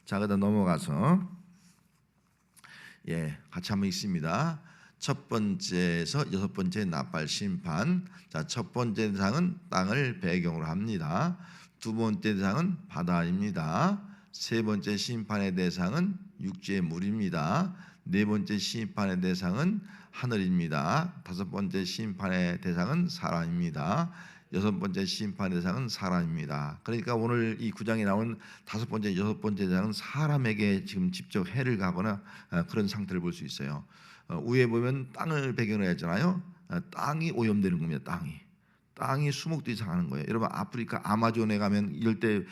자, 그다음 넘어가서 같이 한번 읽습니다. 첫 번째에서 여섯 번째 나팔 심판. 자, 첫 번째 대상은 땅을 배경으로 합니다. 두 번째 대상은 바다입니다. 세 번째 심판의 대상은 육지의 물입니다. 네 번째 심판의 대상은 하늘입니다. 다섯 번째 심판의 대상은 사람입니다. 여섯 번째 심판의 대상은 사람입니다. 그러니까 오늘 이 9장에 나온 다섯 번째, 여섯 번째 대상은 사람에게 지금 직접 해를 가거나 그런 상태를 볼 수 있어요. 위에 보면 땅을 배경으로 했잖아요. 땅이 오염되는 겁니다. 땅이 수목들이 상하는 거예요. 여러분 아프리카 아마존에 가면 열대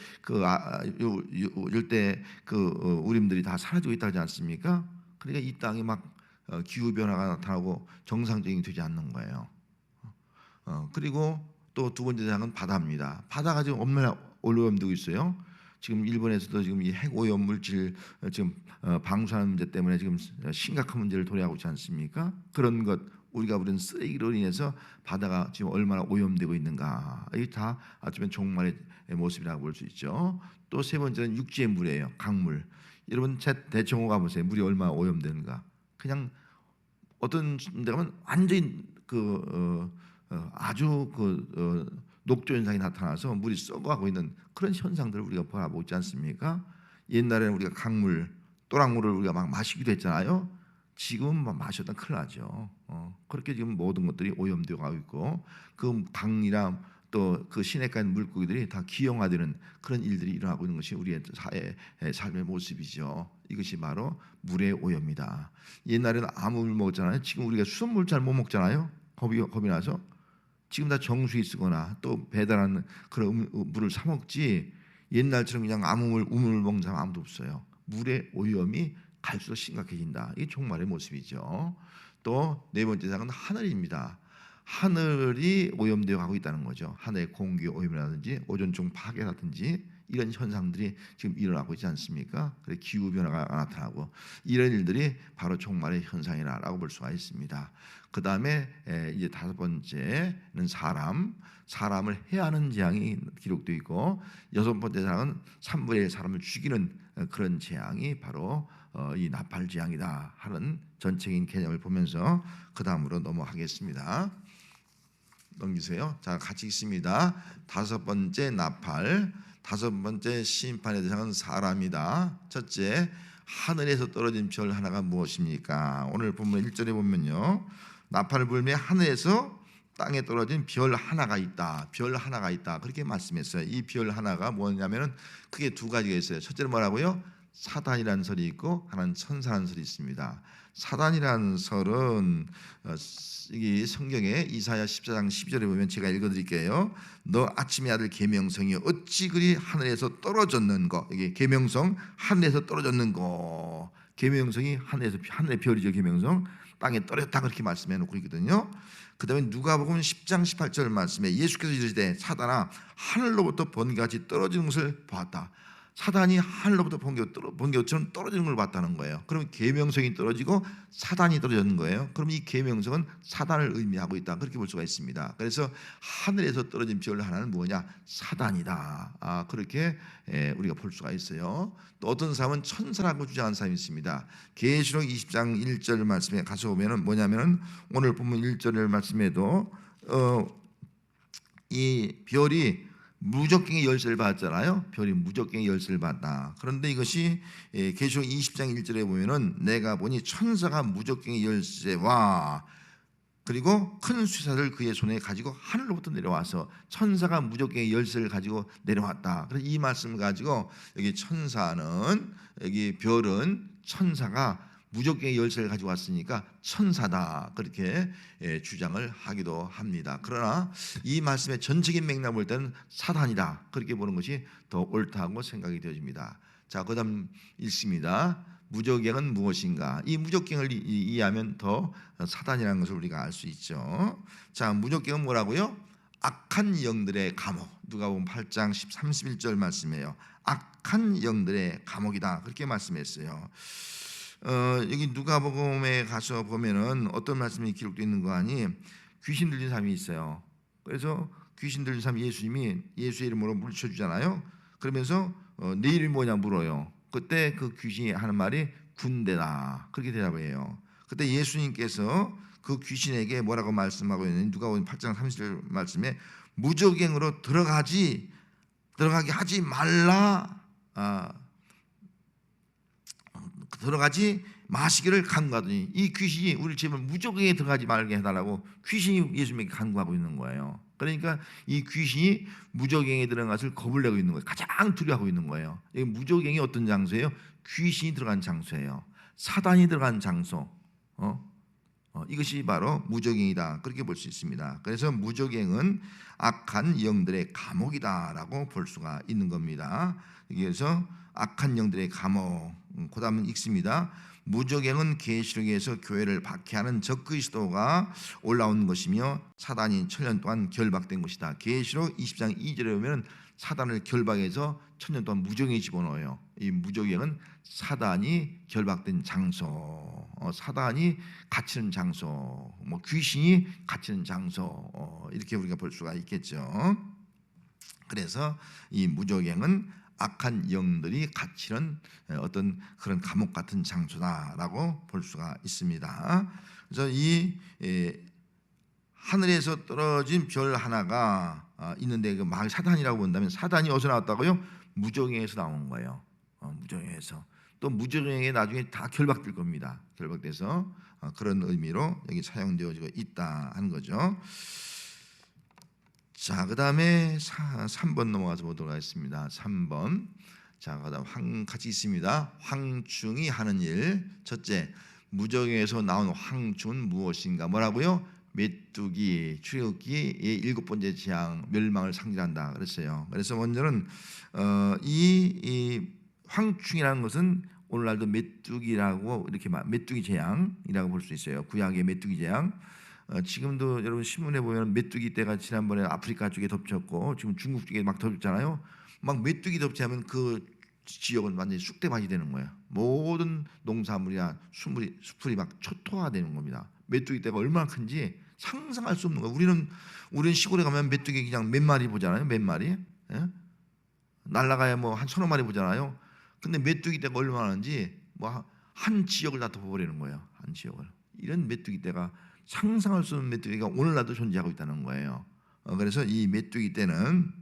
우림들이 다 사라지고 있다지 않습니까? 그러니까 이 땅이 막 기후 변화가 나타나고 정상적이 되지 않는 거예요. 그리고 또 두 번째 대상은 바다입니다. 바다가 지금 얼마나 오염되고 있어요. 지금 일본에서도 지금 이 핵 오염 물질 지금 방사능 문제 때문에 지금 심각한 문제를 도래하고 있지 않습니까? 그런 것 우리가 부른 쓰레기로 인해서 바다가 지금 얼마나 오염되고 있는가. 이게 다 어쩌면 종말의 모습이라고 볼 수 있죠. 또 세 번째는 육지의 물이에요. 강물. 여러분 대청호 가보세요. 물이 얼마나 오염되는가. 그냥 어떤 데 가면 완전히 아주 녹조 현상이 나타나서 물이 썩어가고 있는 그런 현상들을 우리가 바라보고 있지 않습니까? 옛날에는 우리가 강물, 또랑물을 우리가 막 마시기도 했잖아요. 지금은 마셨다 큰일 나죠. 그렇게 지금 모든 것들이 오염되어 가고 있고 그 강이나 또 그 시냇가에 있는 물고기들이 다 기형화되는 그런 일들이 일어나고 있는 것이 우리의 삶의 모습이죠. 이것이 바로 물의 오염이다. 옛날에는 아무 물 먹었잖아요. 지금 우리가 수돗물 잘 못 먹잖아요. 겁이 나서 지금 다 정수기 쓰거나 또 배달하는 그런 물을 사 먹지 옛날처럼 그냥 아무 물 우물 먹는 사람 아무도 없어요. 물의 오염이 갈수록 심각해진다. 이게 종말의 모습이죠. 또 네 번째 대상은 하늘입니다. 하늘이 오염되어 가고 있다는 거죠. 하늘의 공기 오염이라든지 오존층 파괴라든지 이런 현상들이 지금 일어나고 있지 않습니까? 그래서 기후 변화가 나타나고 이런 일들이 바로 종말의 현상이라고 볼 수가 있습니다. 그 다음에 이제 다섯 번째는 사람을 해하는 재앙이 기록되어 있고 여섯 번째 사람은 3분의 1 사람을 죽이는 그런 재앙이 바로 이 나팔 재앙이다 하는 전체적인 개념을 보면서 그 다음으로 넘어가겠습니다. 넘기세요. 자, 같이 읽습니다. 다섯 번째 나팔, 다섯 번째 심판의 대상은 사람이다. 첫째, 하늘에서 떨어진 별 하나가 무엇입니까? 오늘 본문 1절에 보면요, 나팔을 불며 하늘에서 땅에 떨어진 별 하나가 있다. 별 하나가 있다. 그렇게 말씀했어요. 이 별 하나가 뭐냐면은 크게 두 가지가 있어요. 첫째는 뭐라고요? 사단이라는 설이 있고 하나는 천사라는 설이 있습니다. 사단이라는 설은 이 성경에 이사야 14장 12절에 보면 제가 읽어드릴게요. 너 아침의 아들 계명성이 어찌 그리 하늘에서 떨어졌는고. 이게 계명성 하늘에서 떨어졌는고. 계명성이 하늘의 별이죠. 계명성 땅에 떨어졌다 그렇게 말씀해 놓고 있거든요. 그 다음에 누가복음 10장 18절 말씀에 예수께서 이르시되 사단아 하늘로부터 번개같이 떨어지는 것을 보았다. 사단이 하늘로부터 번개처럼 떨어지는 걸 봤다는 거예요. 그러면 계명성이 떨어지고 사단이 떨어지는 거예요. 그럼 이 계명성은 사단을 의미하고 있다. 그렇게 볼 수가 있습니다. 그래서 하늘에서 떨어진 별 하나는 뭐냐? 사단이다. 그렇게 우리가 볼 수가 있어요. 또 어떤 사람은 천사라고 주장하는 사람이 있습니다. 계시록 20장 1절 말씀에 가서 보면은 뭐냐면은 오늘 본문 1절 말씀에도 이 별이 무적갱의 열쇠를 받았잖아요. 별이 무적갱의 열쇠를 받다. 그런데 이것이 계시록 20장 1절에 보면은 내가 보니 천사가 무적갱의 열쇠와 그리고 큰 쇠사를 그의 손에 가지고 하늘로부터 내려와서 천사가 무적갱의 열쇠를 가지고 내려왔다. 그래서 이 말씀을 가지고 여기 천사는 여기 별은 천사가 무적갱의 열쇠를 가지고 왔으니까 천사다 그렇게 주장을 하기도 합니다. 그러나 이 말씀의 전적인 맥락을 볼 때는 사단이다 그렇게 보는 것이 더 옳다고 생각이 되어집니다. 자, 그다음 읽습니다. 무적갱은 무엇인가? 이 무적갱을 이해하면 더 사단이라는 것을 우리가 알 수 있죠. 자, 무적갱은 뭐라고요? 악한 영들의 감옥. 누가복음 8장 31절 말씀이에요. 악한 영들의 감옥이다 그렇게 말씀했어요. 여기 누가복음에 가서 보면은 어떤 말씀이 기록되어 있는 거 아니? 귀신 들린 사람이 있어요. 그래서 귀신 들린 사람 예수님이 예수의 이름으로 물리쳐 주잖아요. 그러면서 내 이름이 뭐냐 물어요. 그때 그 귀신이 하는 말이 군대다 그렇게 대답해요. 그때 예수님께서 그 귀신에게 뭐라고 말씀하고 있는지 누가복음 8장 30절 말씀에 무적행으로 들어가게 하지 말라, 들어가지 마시기를 간구하더니 이 귀신이 우리 집을 무적행에 들어가지 말게 해달라고 귀신이 예수님에게 간구하고 있는 거예요. 그러니까 이 귀신이 무적행에 들어간 것을 겁을 내고 있는 거예요. 가장 두려워하고 있는 거예요. 이 무적행이 어떤 장소예요? 귀신이 들어간 장소예요. 사단이 들어간 장소. 이것이 바로 무적행이다 그렇게 볼 수 있습니다. 그래서 무적행은 악한 영들의 감옥이다라고 볼 수가 있는 겁니다. 그래서 악한 영들의 감옥, 그 다음은 읽습니다. 무적행은 계시록에서 교회를 박해하는 적그리스도가 올라온 것이며 사단이 천년 동안 결박된 것이다. 계시록 20장 2절에 보면 사단을 결박해서 천년 동안 무적행에 집어넣어요. 이 무적행은 사단이 결박된 장소, 사단이 갇히는 장소, 뭐 귀신이 갇히는 장소, 이렇게 우리가 볼 수가 있겠죠. 그래서 이 무적행은 악한 영들이 갇히는 어떤 그런 감옥 같은 장소다라고 볼 수가 있습니다. 그래서 이 하늘에서 떨어진 별 하나가 있는데 그 사단이라고 본다면 사단이 어디서 나왔다고요? 무적행에서 나온 거예요. 무적행에서. 또 무적행에 나중에 다 결박될 겁니다. 결박돼서 그런 의미로 여기 사용되어지고 있다 하는 거죠. 자, 그 다음에 3번 넘어가서 보도록 하겠습니다. 3번. 자, 그 다음 같이 있습니다. 황충이 하는 일. 첫째, 무적행에서 나온 황충은 무엇인가? 뭐라고요? 메뚜기, 출애굽기의 7번째 재앙, 멸망을 상징한다 그랬어요. 그래서 먼저는 이 황충이라는 것은 오늘날도 메뚜기라고 이렇게 메뚜기 재앙이라고 볼 수 있어요. 구약의 메뚜기 재앙. 지금도 여러분 신문에 보면 메뚜기 떼가 지난번에 아프리카 쪽에 덮쳤고 지금 중국 쪽에 막 덮쳤잖아요. 막 메뚜기 덮치면 그 지역은 완전히 쑥대밭이 되는 거예요. 모든 농산물이나 수풀이 막 초토화되는 겁니다. 메뚜기 떼가 얼마나 큰지 상상할 수 없는 거예요. 우리는 시골에 가면 메뚜기 그냥 몇 마리 보잖아요. 몇 마리. 예? 날라가야 뭐 한 서너 마리 보잖아요. 근데 메뚜기 떼가 얼마나 하는지 뭐 한 지역을 다 덮어버리는 거예요. 한 지역을. 이런 메뚜기 떼가 상상할 수 없는 메뚜기가 오늘날도 존재하고 있다는 거예요. 그래서 이 메뚜기 떼는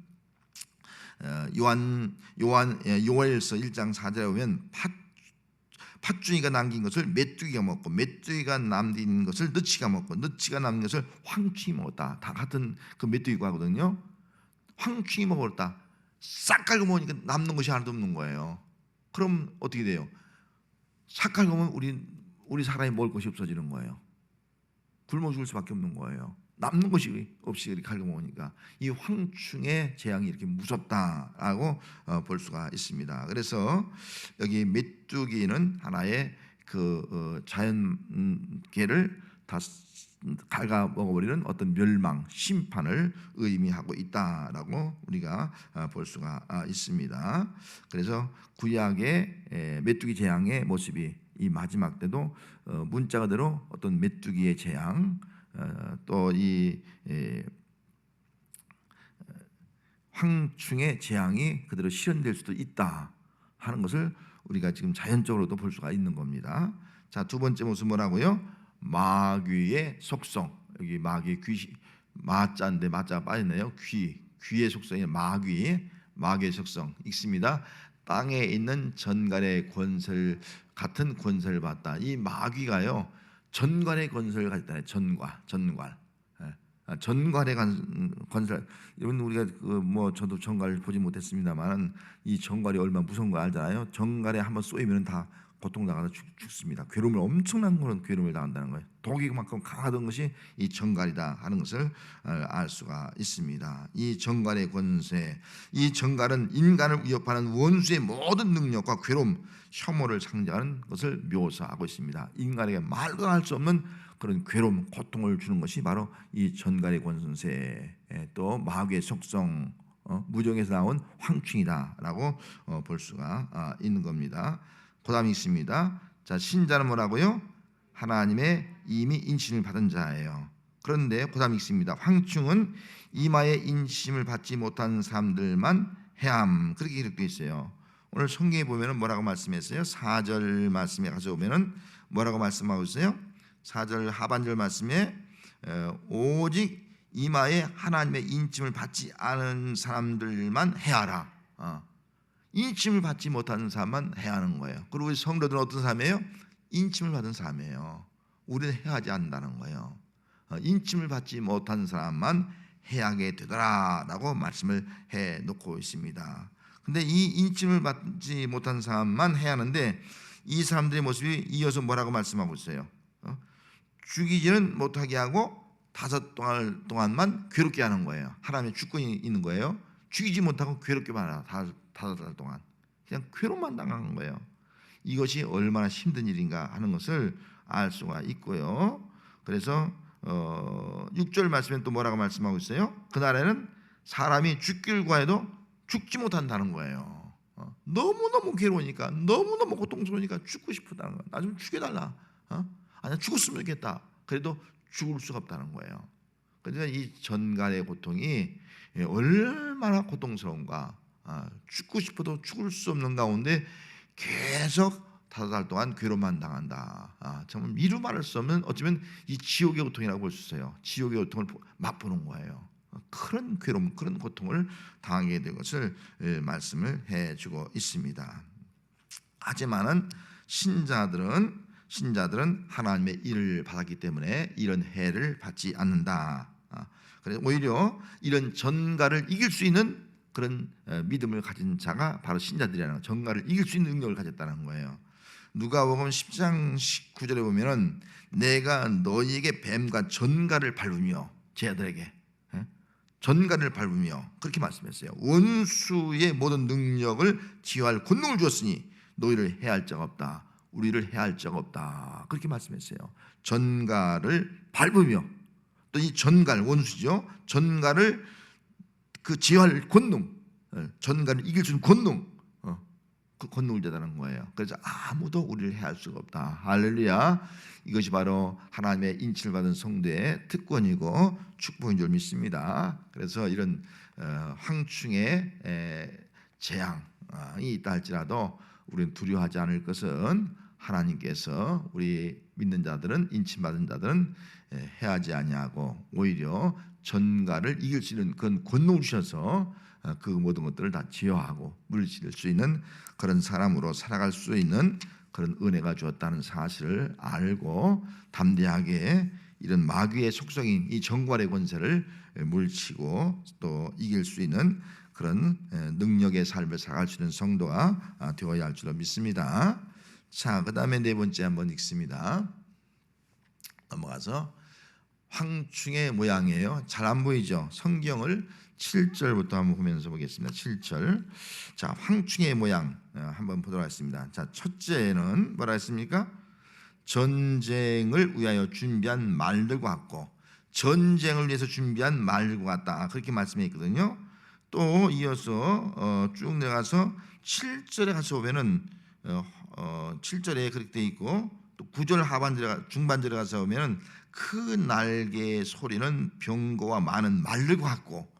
요엘서 1장 4절에 보면 팥중이가 남긴 것을 메뚜기가 먹고 메뚜기가 남긴 것을 너치가 먹고 너치가 남긴 것을 황충이 먹었다. 다 같은 그 메뚜기가 하거든요. 황충이 먹었다. 싹 깔고 먹으니까 남는 것이 하나도 없는 거예요. 그럼 어떻게 돼요? 싹 깔고 먹으면 우리 사람이 먹을 것이 없어지는 거예요. 굶어 죽을 수밖에 없는 거예요. 남는 것이 없이 이렇게 갈고 먹으니까 이 황충의 재앙이 이렇게 무섭다라고 볼 수가 있습니다. 그래서 여기 메뚜기는 하나의 그 자연계를 다 갉아 먹어버리는 어떤 멸망, 심판을 의미하고 있다라고 우리가 볼 수가 있습니다. 그래서 구약의 메뚜기 재앙의 모습이 이 마지막 때도 문자 그대로 어떤 메뚜기의 재앙, 또 이 황충의 재앙이 그대로 실현될 수도 있다 하는 것을 우리가 지금 자연적으로도 볼 수가 있는 겁니다. 자, 두 번째 모습 뭐라고요? 마귀의 속성. 여기 마귀 귀신 마자인데 마자가 빠졌네요. 귀의 속성이 마귀의 속성 읽습니다. 땅에 있는 전갈의 권세를 같은 권세를 받다. 이 마귀가요 전갈의 권세를 가졌다네. 전갈. 전갈의 권세. 여러분 우리가 저도 전갈 보지 못했습니다만 이 전갈이 얼마나 무서운 거 알잖아요. 전갈에 한번 쏘이면 다 고통당하다 죽습니다. 괴로움을 엄청난 그런 괴로움을 당한다는 거예요. 독이 그만큼 강하던 것이 이 전갈이다 하는 것을 알 수가 있습니다. 이 전갈의 권세, 이 전갈은 인간을 위협하는 원수의 모든 능력과 괴로움, 혐오를 상징하는 것을 묘사하고 있습니다. 인간에게 말도 할 수 없는 그런 괴로움, 고통을 주는 것이 바로 이 전갈의 권세, 또 마귀의 속성, 무정에서 나온 황충이다라고 볼 수가 있는 겁니다. 그다음에 있습니다. 자, 신자는 뭐라고요? 하나님의 이미 인침을 받은 자예요. 그런데 그다음에 있습니다. 황충은 이마에 인침을 받지 못한 사람들만 해함. 그렇게 기록되어 있어요. 오늘 성경에 보면은 뭐라고 말씀했어요? 4절 말씀에 가서 보면은 뭐라고 말씀하고 있어요? 4절 하반절 말씀에 오직 이마에 하나님의 인침을 받지 않은 사람들만 해하라. 인침을 받지 못하는 사람만 해하는 거예요. 그리고 우리 성도들은 어떤 사람이에요? 인침을 받은 사람이에요. 우리는 해하지 않는다는 거예요. 인침을 받지 못한 사람만 해하게 되더라라고 말씀을 해놓고 있습니다. 근데 이 인침을 받지 못한 사람만 해하는데 이 사람들의 모습이 이어서 뭐라고 말씀하고 있어요? 죽이지는 못하게 하고 5달 동안만 괴롭게 하는 거예요. 하나님의 주권이 있는 거예요. 죽이지 못하고 괴롭게만 하라. 5달 동안 그냥 괴롭만 당하는 거예요. 이것이 얼마나 힘든 일인가 하는 것을 알 수가 있고요. 그래서 6절 말씀에 또 뭐라고 말씀하고 있어요? 그날에는 사람이 죽기를 구해도 죽지 못한다는 거예요. 너무너무 괴로우니까, 너무너무 고통스러우니까 죽고 싶다는 거예요. 나 좀 죽여달라. 아니야, 죽었으면 좋겠다. 그래도 죽을 수가 없다는 거예요. 그러니까 이 전갈의 고통이 얼마나 고통스러운가. 죽고 싶어도 죽을 수 없는 가운데 계속 5달 동안 괴로움만 당한다. 정말 미루 말할 수 없는, 어쩌면 이 지옥의 고통이라고 볼 수 있어요. 지옥의 고통을 맛보는 거예요. 그런 괴로움, 그런 고통을 당하게 될 것을 말씀을 해주고 있습니다. 하지만은 신자들은 하나님의 일을 받았기 때문에 이런 해를 받지 않는다. 그래서 오히려 이런 전갈을 이길 수 있는 그런 믿음을 가진 자가 바로 신자들이라는 거예요. 전갈을 이길 수 있는 능력을 가졌다는 거예요. 누가복음 10장 19절에 보면은 내가 너희에게 뱀과 전갈을 밟으며, 제자들에게 전갈을 밟으며 그렇게 말씀했어요. 원수의 모든 능력을 제어할 권능을 주었으니 너희를 해할 자가 없다. 우리를 해할 자가 없다. 그렇게 말씀했어요. 전갈을 밟으며, 또 이 전갈, 원수죠. 전갈을 그 제어할 권능, 전갈을 이길 수 있는 권능, 그 권능을 주다는 거예요. 그래서 아무도 우리를 해할 수가 없다. 할렐루야. 이것이 바로 하나님의 인치를 받은 성도의 특권이고 축복인 줄 믿습니다. 그래서 이런 황충의 재앙이 있다 할지라도 우리는 두려워하지 않을 것은 하나님께서 우리 믿는 자들은, 인침받은 자들은 해하지 아니하고 오히려 전갈을 이길 수 있는 그런 권능을 주셔서 그 모든 것들을 다 제어하고 물리칠 수 있는 그런 사람으로 살아갈 수 있는 그런 은혜가 주었다는 사실을 알고 담대하게 이런 마귀의 속성인 이 전갈의 권세를 물리치고 또 이길 수 있는 그런 능력의 삶을 살아갈 수 있는 성도가 되어야 할 줄로 믿습니다. 자, 그 다음에 네 번째 한번 읽습니다. 넘어가서 황충의 모양이에요. 잘 안 보이죠? 성경을 7절부터 한번 보면서 보겠습니다. 7절. 자, 황충의 모양 한번 보도록 하겠습니다. 자, 첫째는 뭐라 했습니까? 전쟁을 위하여 준비한 말들과 같고, 전쟁을 위해서 준비한 말들과 같다. 그렇게 말씀해 있거든요. 또 이어서 쭉 내려가서 7절에 가서 보면은 7절에 그렇게 돼 있고, 또 9절 하반절에, 중반절에 가서 보면은 그 날개의 소리는 병거와 많은 말들과 같고,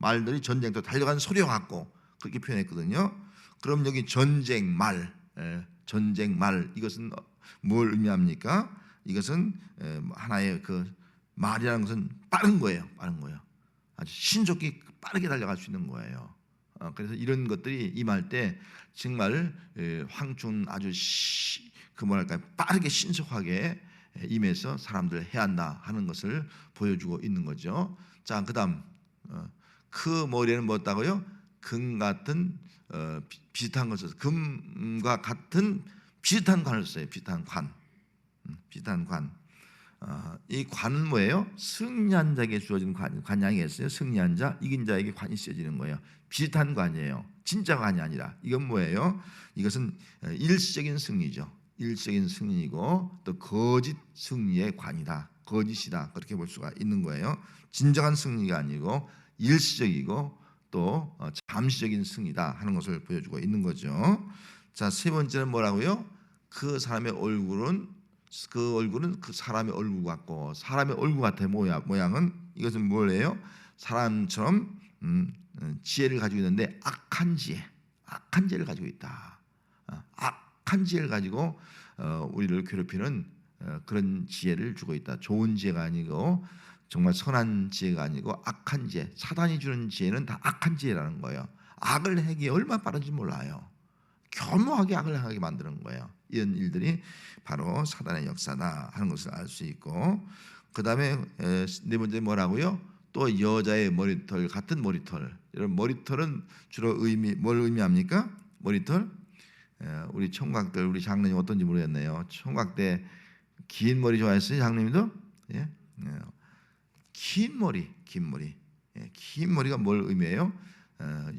말들이 전쟁터 달려가는 소리와 같고, 그렇게 표현했거든요. 그럼 여기 전쟁 말, 이것은 뭘 의미합니까? 이것은 하나의 그 말이라는 것은 빠른 거예요. 아주 신속히 빠르게 달려갈 수 있는 거예요. 그래서 이런 것들이 임할 때 정말 황충 아주 빠르게 신속하게 임해서 사람들을 해한다 하는 것을 보여주고 있는 거죠. 자, 그다음 그 머리에는 뭐였다고요? 금 같은 비슷한 것을, 금과 같은 비슷한 관을 썼어요. 비슷한 관. 이 관은 뭐예요? 승리한 자에게 주어진 관양이 있어요. 승리한 자, 이긴 자에게 관이 쓰여지는 거예요. 비슷한 관이에요. 진짜 관이 아니라. 이건 뭐예요? 이것은 일시적인 승리죠. 일시적인 승리이고 또 거짓 승리의 관이다. 거짓이다. 그렇게 볼 수가 있는 거예요. 진정한 승리가 아니고 일시적이고 또 잠시적인 승리다 하는 것을 보여주고 있는 거죠. 자, 세 번째는 뭐라고요? 그 사람의 얼굴은 그 사람의 얼굴 같고, 사람의 얼굴 같아. 모양은 이것은 뭐예요? 사람처럼 지혜를 가지고 있는데 악한 지혜. 악한 죄를 가지고 있다. 악한 죄를 가지고 우리를 괴롭히는 그런 지혜를 주고 있다. 좋은 지혜가 아니고 정말 선한 지혜가 아니고 악한 지혜. 사단이 주는 지혜는 다 악한 지혜라는 거예요. 악을 하기 얼마나 빠른지 몰라요. 교묘하게 악을 하게 만드는 거예요. 이런 일들이 바로 사단의 역사다 하는 것을 알 수 있고, 그 다음에 네 번째 뭐라고요? 또 여자의 머리털 같은 머리털. 여러분 머리털은 주로 뭘 의미합니까? 머리털? 우리 총각들, 우리 장로님 어떤지 모르겠네요. 총각 때 긴 머리 좋아했어요, 장로님도? 예? 긴 머리. 긴 머리가 뭘 의미해요?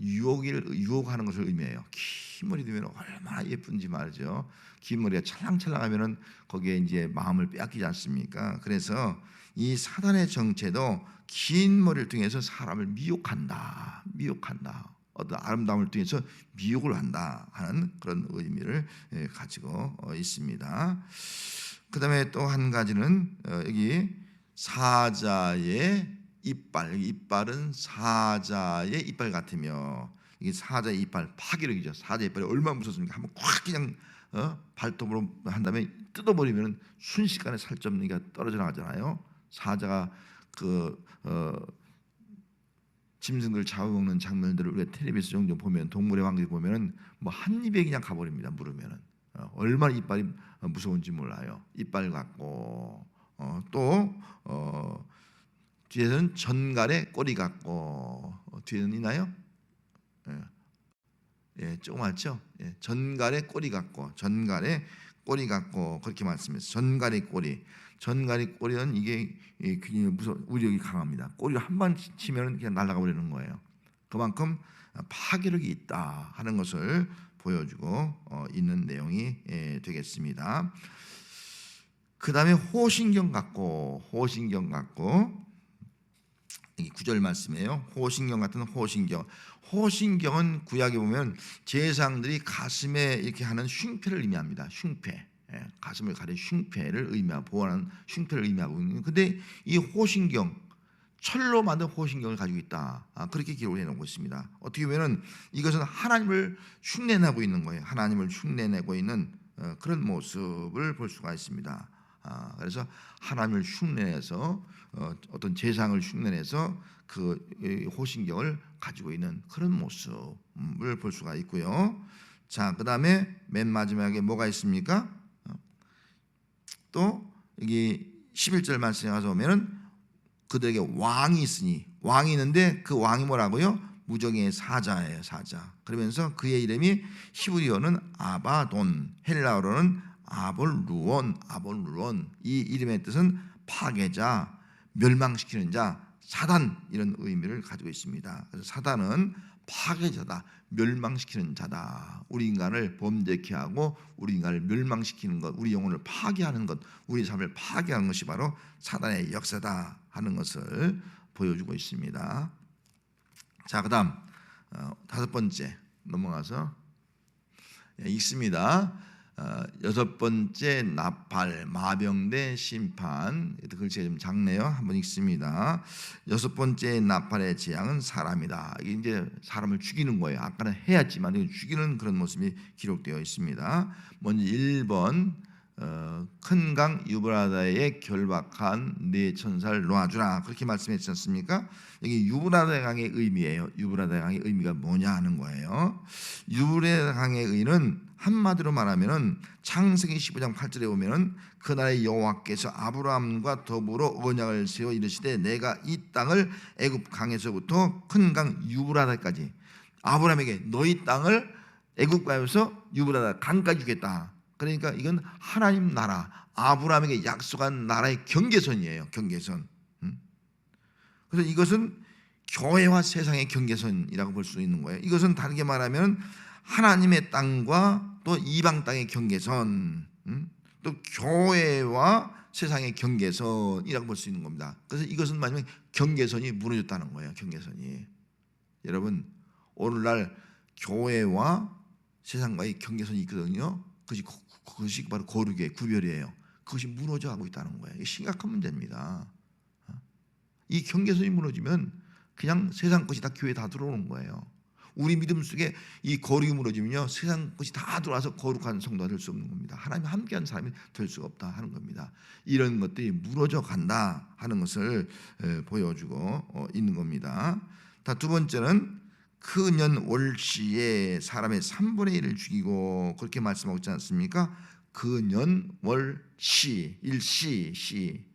유혹하는 것을 의미해요. 긴 머리 되면 얼마나 예쁜지 말이죠. 긴 머리가 찰랑찰랑하면은 거기에 이제 마음을 빼앗기지 않습니까? 그래서 이 사단의 정체도 긴 머리를 통해서 사람을 미혹한다. 어떤 아름다움을 통해서 미혹을 한다 하는 그런 의미를 가지고 있습니다. 그 다음에 또 한 가지는 여기 사자의 이빨은 사자의 이빨 같으며, 이게 사자의 이빨 파괴력이죠. 사자의 이빨이 얼마나 무섭습니까? 한번 콱 그냥 발톱으로 한 다음에 뜯어버리면 순식간에 살점리가 떨어져 나가잖아요. 사자가 짐승들 잡아먹는 장면들을 우리가 텔레비전 종종 보면, 동물의 왕국에 보면은 뭐 한 입에 그냥 가버립니다. 물으면은 얼마나 이빨이 무서운지 몰라요. 이빨 같고 또 뒤에는 전갈의 꼬리 같고, 뒤에는 있나요? 조그맣죠? 전갈의 꼬리 같고 그렇게 말씀했어요. 전갈의 꼬리는 이게 굉장히 위력이 강합니다. 꼬리를 한 번 치면 그냥 날아가 버리는 거예요. 그만큼 파괴력이 있다 하는 것을 보여주고 있는 내용이 되겠습니다. 그 다음에 호신경 같고 이 9절 말씀이에요. 호신경 같은 호신경은 구약에 보면 제사장들이 가슴에 이렇게 하는 흉패를 의미합니다. 흉패, 가슴을 가린 흉패를 의미하고 보호하는 흉패를 의미하고 있는. 근데 이 호신경, 철로 만든 호신경을 가지고 있다. 그렇게 기록해 놓고 있습니다. 어떻게 보면 이것은 하나님을 흉내내고 있는 거예요. 하나님을 흉내내고 있는 그런 모습을 볼 수가 있습니다. 그래서 하나님을 흉내내서 어떤 제상을 흉내내서 그 호신경을 가지고 있는 그런 모습을 볼 수가 있고요. 자, 그 다음에 맨 마지막에 뭐가 있습니까? 또 여기 11절 말씀에 가서 보면은 그들에게 왕이 있는데 그 왕이 뭐라고요? 무정의 사자예요. 사자. 그러면서 그의 이름이 히브리어는 아바돈, 헬라어로는 아볼루온. 이 이름의 뜻은 파괴자, 멸망시키는 자, 사단, 이런 의미를 가지고 있습니다. 그래서 사단은 파괴자다, 멸망시키는 자다. 우리 인간을 범죄케 하고 우리 인간을 멸망시키는 것, 우리 영혼을 파괴하는 것, 우리 삶을 파괴하는 것이 바로 사단의 역사다 하는 것을 보여주고 있습니다. 자, 그 다음 5번째 넘어가서 읽습니다. 6번째 나팔, 마병대 심판. 글씨가 좀 작네요. 한번 읽습니다. 6번째 나팔의 재앙은 사람이다. 이게 이제 사람을 죽이는 거예요. 아까는 해야지만 죽이는 그런 모습이 기록되어 있습니다. 먼저 1번 큰 강 유브라다에 결박한 네 천사를 놓아주라, 그렇게 말씀했지 않습니까? 여기 유브라다 강의 의미예요. 유브라다 강의 의미가 뭐냐 하는 거예요. 유브라다 강의 의는 한마디로 말하면은 창세기 15장 8절에 보면은 그날의 여호와께서 아브라함과 더불어 언약을 세워 이르시되 내가 이 땅을 애굽 강에서부터 큰 강 유브라다까지, 아브라함에게 너희 땅을 애굽 강에서 유브라다 강까지 주겠다. 그러니까 이건 하나님 나라, 아브라함에게 약속한 나라의 경계선이에요. 경계선. 그래서 이것은 교회와 세상의 경계선이라고 볼 수 있는 거예요. 이것은 다르게 말하면 하나님의 땅과 또 이방 땅의 경계선, 또 교회와 세상의 경계선이라고 볼 수 있는 겁니다. 그래서 이것은 마지막에 경계선이 무너졌다는 거예요. 경계선이. 여러분, 오늘날 교회와 세상과의 경계선이 있거든요. 그것이 바로 거룩의 구별이에요. 그것이 무너져가고 있다는 거예요. 이게 심각한 문제입니다. 이 경계선이 무너지면 그냥 세상 것이 다 교회에 다 들어오는 거예요. 우리 믿음 속에 이 거룩이 무너지면요 세상 것이 다 들어와서 거룩한 성도가 될 수 없는 겁니다. 하나님이 함께한 사람이 될 수가 없다 하는 겁니다. 이런 것들이 무너져 간다 하는 것을 보여주고 있는 겁니다. 두 번째는 그 년 월시에 사람의 3분의 1을 죽이고 그렇게 말씀하고 있지 않습니까? 그 년 월시 일시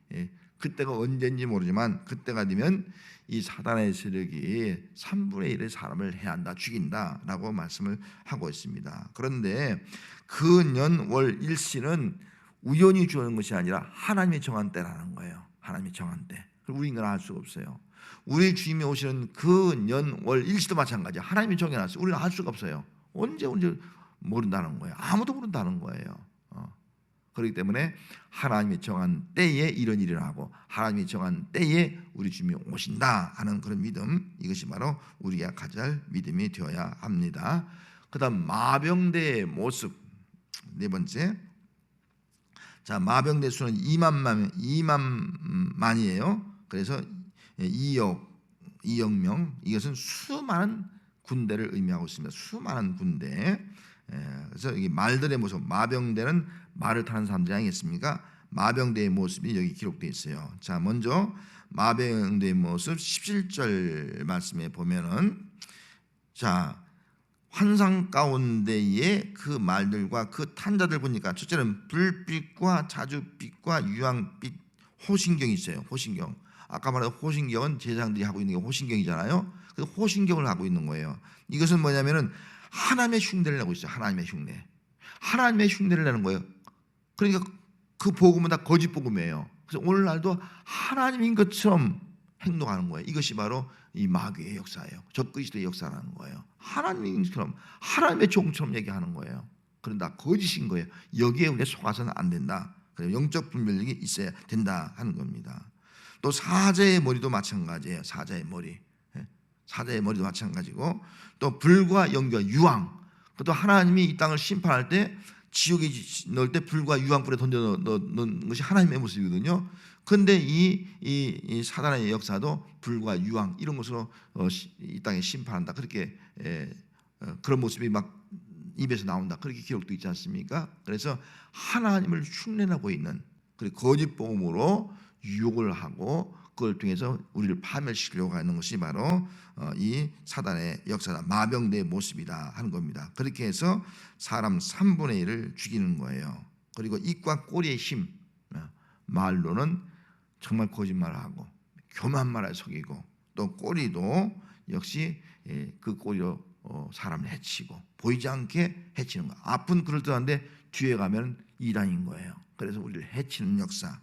그때가 언제인지 모르지만 그때가 되면 이 사단의 세력이 3분의 1의 사람을 해한다, 죽인다라고 말씀을 하고 있습니다. 그런데 그 년 월 일시는 우연히 주어진 것이 아니라 하나님이 정한 때라는 거예요. 하나님이 정한 때. 우리 인간은 알 수가 없어요. 우리 주님이 오시는 그 년 월 일시도 마찬가지야. 하나님이 정해놨어요. 우리는 알 수가 없어요. 언제 모른다는 거예요. 아무도 모른다는 거예요. 그렇기 때문에 하나님이 정한 때에 이런 일을 하고 하나님이 정한 때에 우리 주님이 오신다 하는 그런 믿음, 이것이 바로 우리가 가질 믿음이 되어야 합니다. 그 다음 마병대의 모습 네 번째. 자, 마병대 수는 2만만이에요. 그래서 2억 명, 이것은 수많은 군대를 의미하고 있습니다. 수많은 군대. 그래서 이 말들의 모습, 마병대는 말을 타는 사람들이 아니겠습니까? 마병대의 모습이 여기 기록되어 있어요. 자, 먼저 마병대의 모습 17절 말씀에 보면은, 자, 환상 가운데에 그 말들과 그 탄자들 보니까 첫째는 불빛과 자주빛과 유황빛, 호신경이 있어요. 호신경. 아까 말한 호신경은 제사장들이 하고 있는 게 호신경이잖아요. 그 호신경을 하고 있는 거예요. 이것은 뭐냐면은 하나님의 흉내를 내고 있어요. 하나님의 흉내. 하나님의 흉내를 내는 거예요. 그러니까 그 복음은 다 거짓 복음이에요. 그래서 오늘날도 하나님인 것처럼 행동하는 거예요. 이것이 바로 이 마귀의 역사예요. 적그리스도의 역사라는 거예요. 하나님처럼, 하나님의 종처럼 얘기하는 거예요. 그런데 다 거짓인 거예요. 여기에 우리가 속아서는 안 된다. 그래서 영적 분별력이 있어야 된다 하는 겁니다. 또 사자의 머리도 마찬가지예요. 사자의 머리. 사자의 머리도 마찬가지고, 또 불과 연기와 유황. 또 하나님이 이 땅을 심판할 때 지옥에 넣을 때 불과 유황불에 던져 넣는 것이 하나님의 모습이거든요. 그런데 이 사단의 역사도 불과 유황 이런 것으로 이 땅에 심판한다. 그렇게 그런 모습이 막 입에서 나온다. 그렇게 기록도 있지 않습니까? 그래서 하나님을 흉내내고 있는, 그리고 거짓 복음으로 유혹을 하고 그걸 통해서 우리를 파멸시키려고 하는 것이 바로 이 사단의 역사다. 마병대의 모습이다 하는 겁니다. 그렇게 해서 사람 3분의 1을 죽이는 거예요. 그리고 입과 꼬리의 힘, 말로는 정말 거짓말을 하고 교만 말에 속이고, 또 꼬리도 역시 그 꼬리로 사람을 해치고 보이지 않게 해치는 거. 앞은 그럴듯한데 뒤에 가면 이단인 거예요. 그래서 우리를 해치는 역사.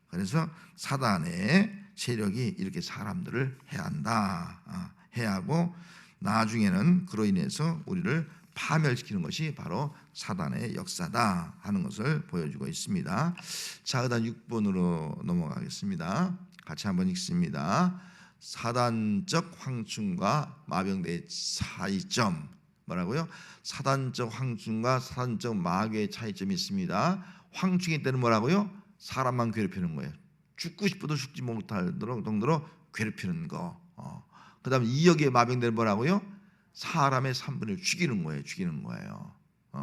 그래서 사단의 세력이 이렇게 사람들을 해한다, 해하고 나중에는 그로 인해서 우리를 파멸시키는 것이 바로 사단의 역사다 하는 것을 보여주고 있습니다. 자, 그다음 6번으로 넘어가겠습니다. 같이 한번 읽습니다. 사단적 황충과 마병대의 차이점. 뭐라고요? 사단적 황충과 사단적 마귀의 차이점이 있습니다. 황충일 때는 뭐라고요? 사람만 괴롭히는 거예요. 죽고 싶어도 죽지 못할 정도로 괴롭히는 거. 그 다음에 이역의 마병대는 뭐라고요? 사람의 3분을 죽이는 거예요. 죽이는 거예요.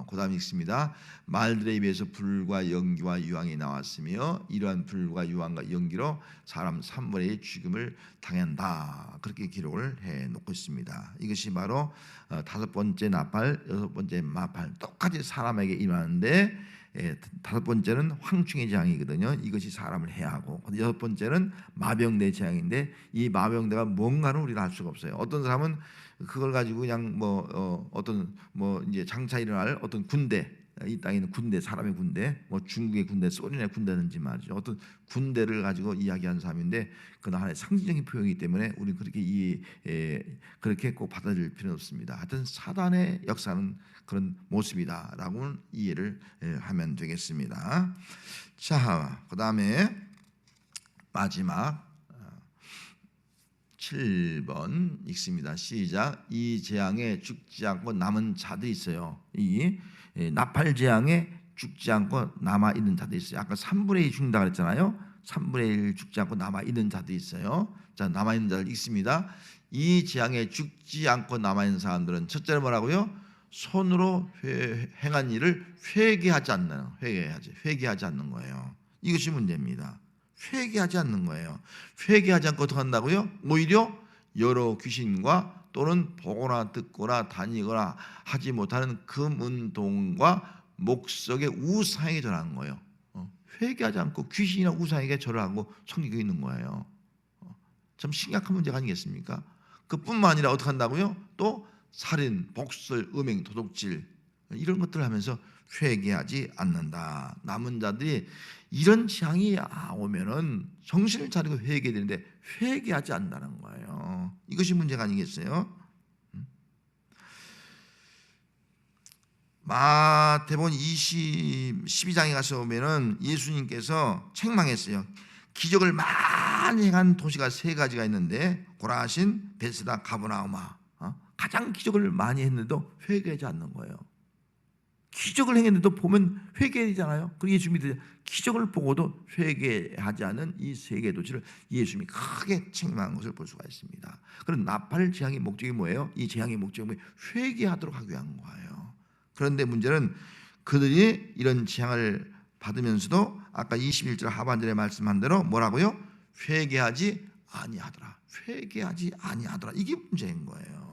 그 다음에 읽습니다. 말들의 입에서 불과 연기와 유황이 나왔으며 이러한 불과 유황과 연기로 사람 3분의 1 죽음을 당한다. 그렇게 기록을 해놓고 있습니다. 이것이 바로 5번째 나팔, 6번째 마팔, 똑같이 사람에게 임하는데 5번째는 황충의 재앙이거든요. 이것이 사람을 해하고, 6번째는 마병대 재앙인데 이 마병대가 뭔가는 우리가 알 수가 없어요. 어떤 사람은 그걸 가지고 그냥 어떤 이제 장차 일어날 어떤 군대, 이 땅에 있는 군대, 사람의 군대, 중국의 군대, 소련의 군대든지 말이죠. 어떤 군대를 가지고 이야기하는 사람인데 그건 하나의 상징적인 표현이기 때문에 우리 그렇게 꼭 받아들일 필요는 없습니다. 하여튼 사단의 역사는 그런 모습이다라고 이해를 하면 되겠습니다. 자, 그 다음에 마지막 7번 읽습니다. 시작. 이 재앙에 죽지 않고 남은 자들이 있어요. 이 나팔 재앙에 죽지 않고 남아 있는 자들이 있어요. 아까 3분의 1 죽는다 그랬잖아요. 3분의 1 죽지 않고 남아 있는 자들이 있어요. 자, 남아 있는 자들 읽습니다. 이 재앙에 죽지 않고 남아있는 사람들은 첫째로 뭐라고요? 손으로 행한 일을 회개하지 않는 거예요. 이것이 문제입니다. 회개하지 않는 거예요. 회개하지 않고 어떻게 한다고요? 오히려 여러 귀신과 또는 보거나 듣거나 다니거나 하지 못하는 금은동과 목석의 우상에게 절하는 거예요. 회개하지 않고 귀신이나 우상에게 절을 하고 섬기고 있는 거예요. 참 심각한 문제가 아니겠습니까? 그뿐만 아니라 어떻게 한다고요? 또 살인, 복술, 음행, 도둑질 이런 것들을 하면서 회개하지 않는다. 남은 자들이 이런 재앙이 오면은 정신을 차리고 회개되는데 회개하지 않는다는 거예요. 이것이 문제가 아니겠어요? 마태복음 12장에 가서 보면은 예수님께서 책망했어요. 기적을 많이 행한 도시가 세 가지가 있는데 고라신, 베스다, 가버나우마. 가장 기적을 많이 했는데도 회개하지 않는 거예요. 기적을 행했는데도 보면 회개하잖아요. 그 예수 믿으 기적을 보고도 회개하지 않은 이 세 개 도시를 예수님이 크게 책망한 것을 볼 수가 있습니다. 그런 나팔 재앙의 목적이 뭐예요? 이 재앙의 목적이 뭐예요? 회개하도록 하기 위한 거예요. 그런데 문제는 그들이 이런 재앙을 받으면서도 아까 21절 하반절에 말씀한 대로 뭐라고요? 회개하지 아니하더라. 회개하지 아니하더라. 이게 문제인 거예요.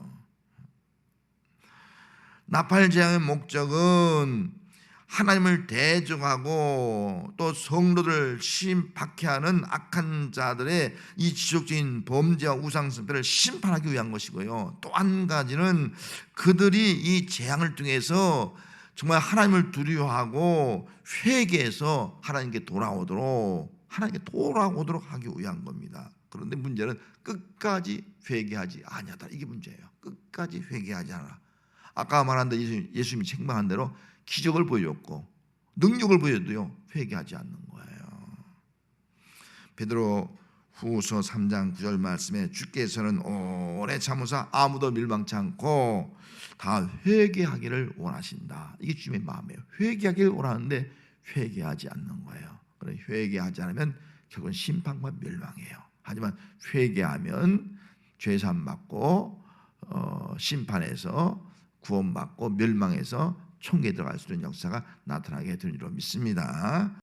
나팔 재앙의 목적은 하나님을 대적하고 또 성도들을 박해하는 악한 자들의 이 지속적인 범죄와 우상숭배를 심판하기 위한 것이고요. 또 한 가지는 그들이 이 재앙을 통해서 정말 하나님을 두려워하고 회개해서 하나님께 돌아오도록 하기 위한 겁니다. 그런데 문제는 끝까지 회개하지 아니하다. 이게 문제예요. 끝까지 회개하지 않아. 아까 말한 대로 예수님이 책망한 대로 기적을 보여줬고 능력을 보여도요 회개하지 않는 거예요. 베드로 후서 3장 9절 말씀에 주께서는 오래 참으사 아무도 밀망치 않고 다 회개하기를 원하신다. 이게 주님의 마음이에요. 회개하기를 원하는데 회개하지 않는 거예요. 그래 회개하지 않으면 결국은 심판과 멸망이에요. 하지만 회개하면 죄사함 받고 심판에서 구원받고 멸망해서 천국에 들어갈 수 있는 역사가 나타나게 될 줄로 믿습니다.